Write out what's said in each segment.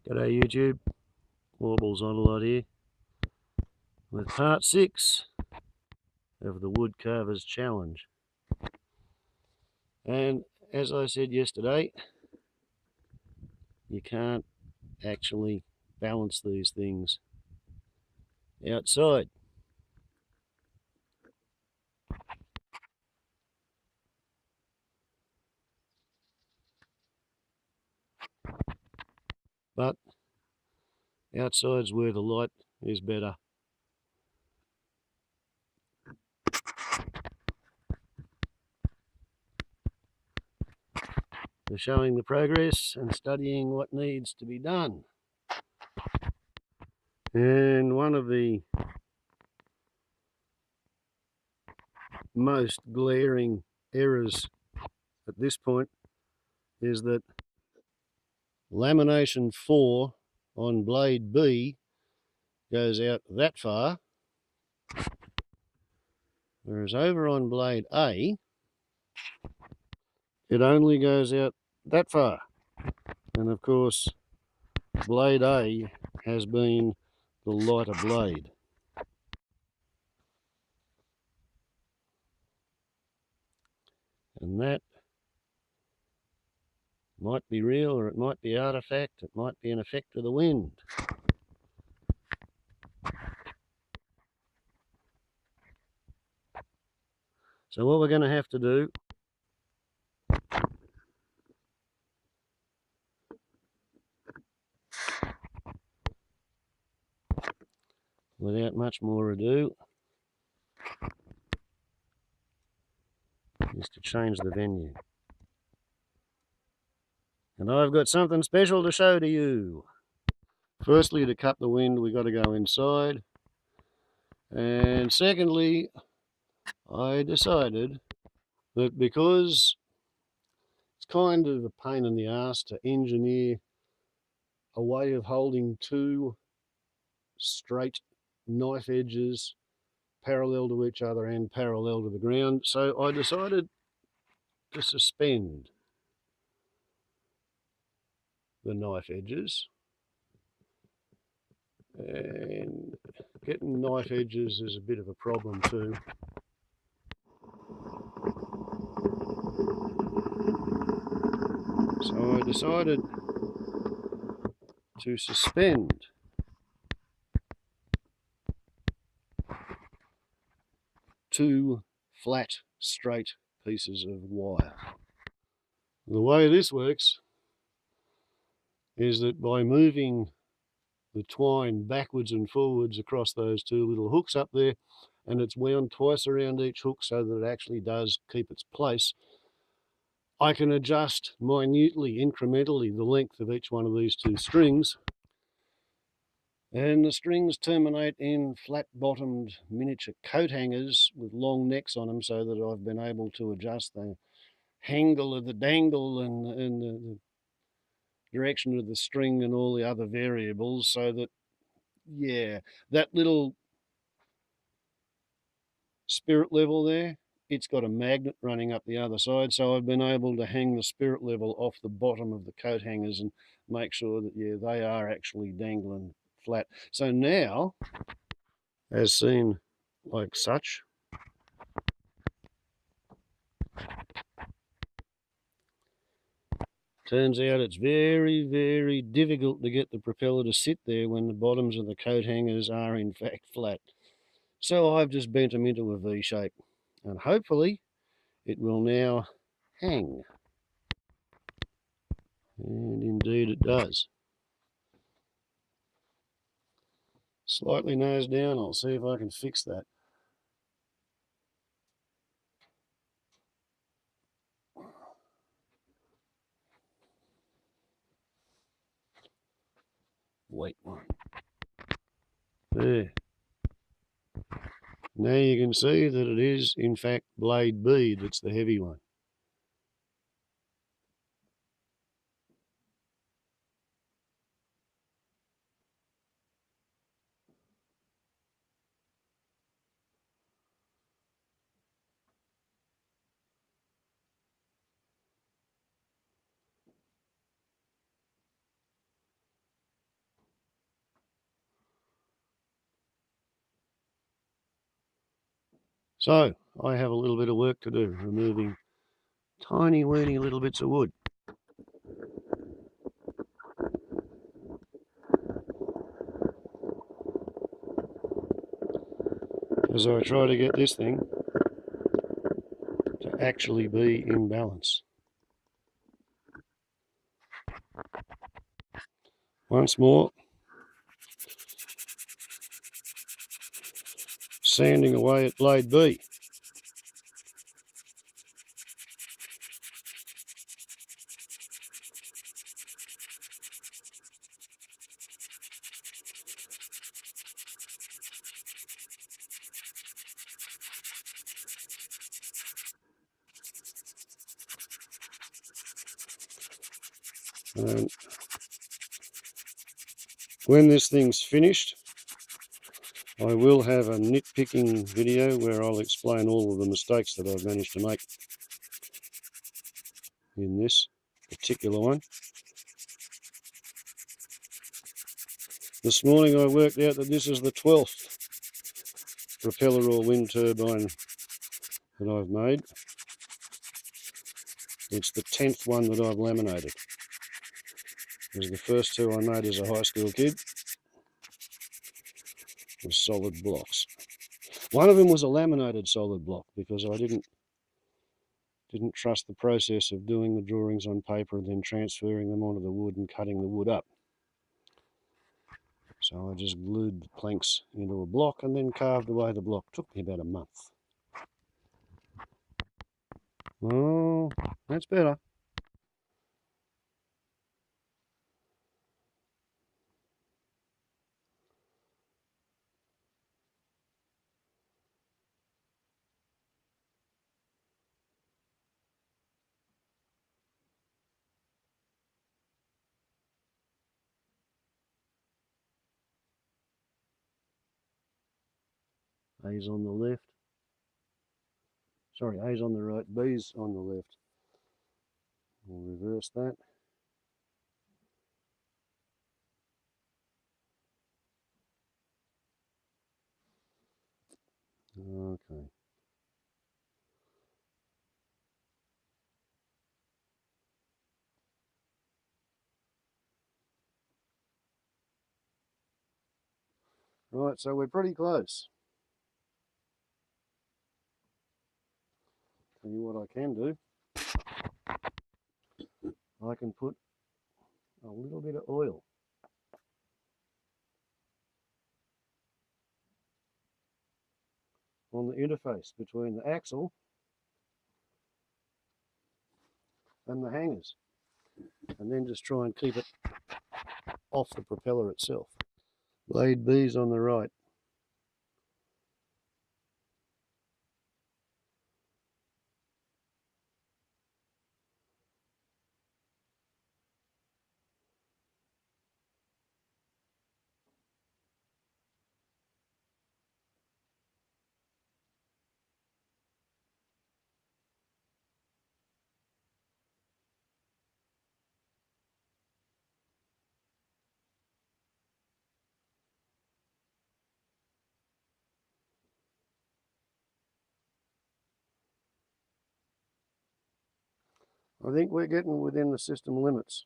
G'day YouTube, Warbles on a lot here with part 6 of the Woodcarver's challenge. And as I said yesterday, you can't actually balance these things outside. But outside's where the light is better. For showing the progress and studying what needs to be done. And one of the most glaring errors at this point is that lamination 4 on blade B goes out that far, whereas over on blade A it only goes out that far. And of course blade A has been the lighter blade. And that might be real, or it might be artifact, it might be an effect of the wind. So what we're going to have to do without much more ado is to change the venue. And I've got something special to show to you. Firstly, to cut the wind, we've got to go inside. And secondly, I decided that because it's kind of a pain in the ass to engineer a way of holding two straight knife edges parallel to each other and parallel to the ground, so I decided to suspend the knife edges. And getting knife edges is a bit of a problem too. So I decided to suspend two flat, straight pieces of wire. The way this works is that by moving the twine backwards and forwards across those two little hooks up there, and it's wound twice around each hook so that it actually does keep its place, I can adjust minutely, incrementally, the length of each one of these two strings. And the strings terminate in flat-bottomed miniature coat hangers with long necks on them, so that I've been able to adjust the angle of the dangle and the direction of the string and all the other variables, so that, yeah, that little spirit level there, it's got a magnet running up the other side, so I've been able to hang the spirit level off the bottom of the coat hangers and make sure that, yeah, they are actually dangling flat. So now, as seen like such, turns out it's very, very difficult to get the propeller to sit there when the bottoms of the coat hangers are in fact flat. So I've just bent them into a V shape, and hopefully it will now hang. And indeed it does. Slightly nose down. I'll see if I can fix that. Wait one. There. Now you can see that it is in fact blade B that's the heavy one. So I have a little bit of work to do, removing tiny weeny little bits of wood. As I try to get this thing to actually be in balance. Once more, sanding away at blade B. And when this thing's finished, I will have a nitpicking video where I'll explain all of the mistakes that I've managed to make in this particular one. This morning I worked out that this is the 12th propeller or wind turbine that I've made. It's the 10th one that I've laminated. Because the first two I made as a high school kid were solid blocks. One of them was a laminated solid block because I didn't trust the process of doing the drawings on paper and then transferring them onto the wood and cutting the wood up. So I just glued the planks into a block and then carved away the block. Took me about a month. Oh, that's better. A's on the left. Sorry, A's on the right, B's on the left. We'll reverse that. Okay. Right, so we're pretty close. Tell you what I can do. I can put a little bit of oil on the interface between the axle and the hangers, and then just try and keep it off the propeller itself. Blade B's on the right. I think we're getting within the system limits.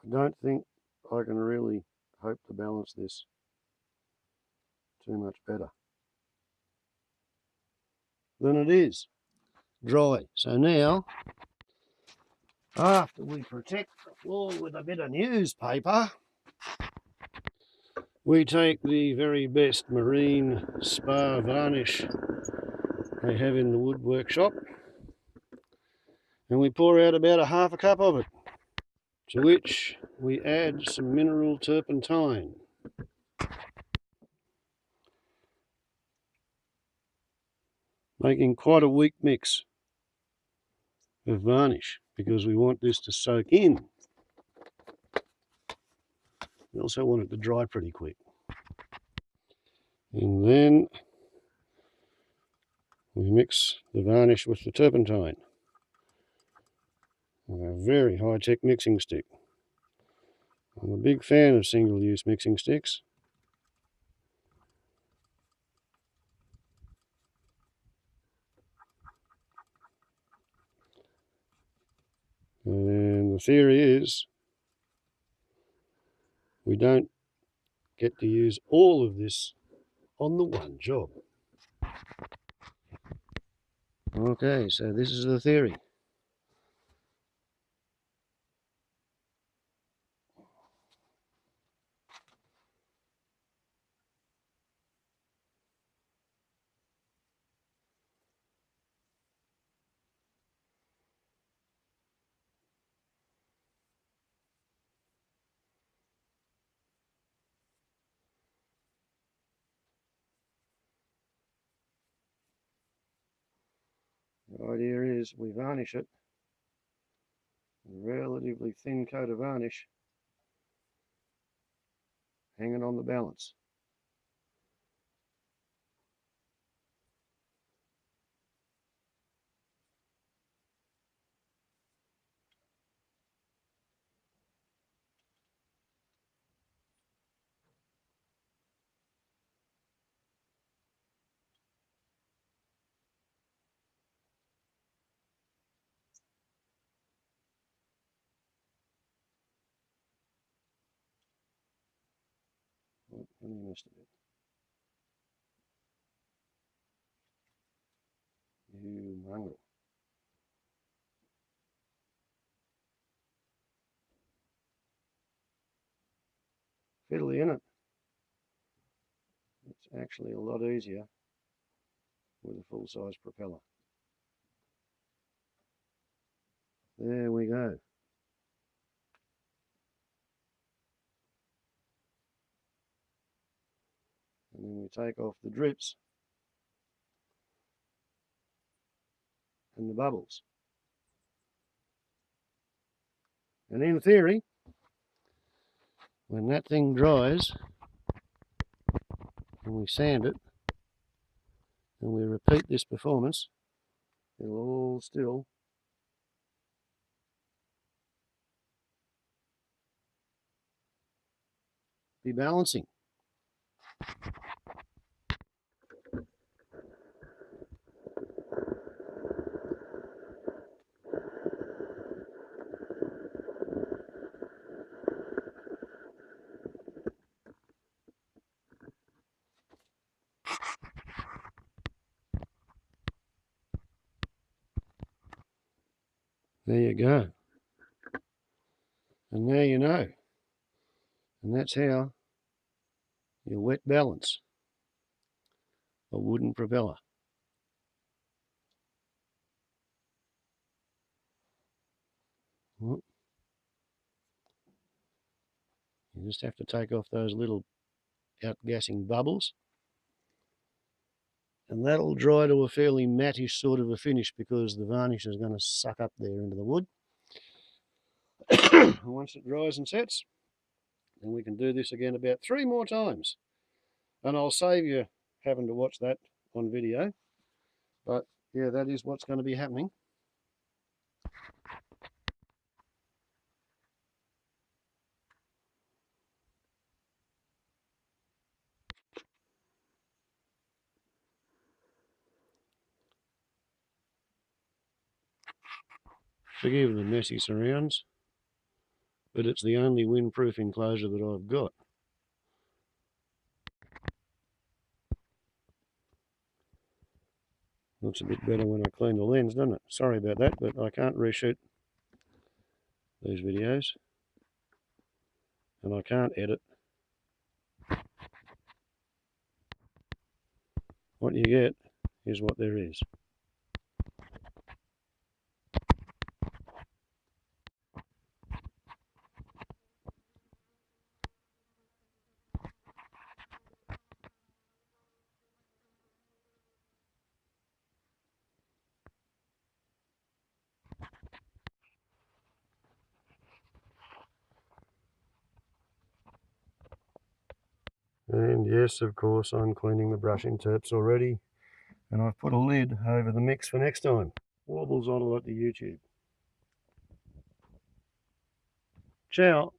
I don't think I can really hope to balance this too much better than it is. Dry. So now, after we protect the floor with a bit of newspaper, we take the very best marine spar varnish they have in the wood workshop and we pour out about a half a cup of it, to which we add some mineral turpentine. Making quite a weak mix of varnish because we want this to soak in. We also want it to dry pretty quick. And then mix the varnish with the turpentine. A very high-tech mixing stick. I'm a big fan of single-use mixing sticks. And the theory is we don't get to use all of this on the one job. Okay, so this is the theory. The idea is we varnish it with a relatively thin coat of varnish hanging on the balance. Oh, I missed a bit. You mongrel. Fiddly, innit? It's actually a lot easier with a full-size propeller. There we go. And then we take off the drips and the bubbles. And in theory, when that thing dries and we sand it and we repeat this performance, it'll all still be balancing. There you go. And now you know. And that's how you wet balance a wooden propeller. You just have to take off those little outgassing bubbles, and that'll dry to a fairly mattish sort of a finish because the varnish is going to suck up there into the wood. Once it dries and sets, then we can do this again about 3 more times, and I'll save you having to watch that on video. But yeah, that is what's going to be happening. Forgive the messy surrounds, but it's the only windproof enclosure that I've got. Looks a bit better when I clean the lens, doesn't it? Sorry about that, but I can't reshoot these videos, and I can't edit. What you get is what there is. And yes, of course, I'm cleaning the brushing terps already. And I've put a lid over the mix for next time. Warbles on a lot to YouTube. Ciao.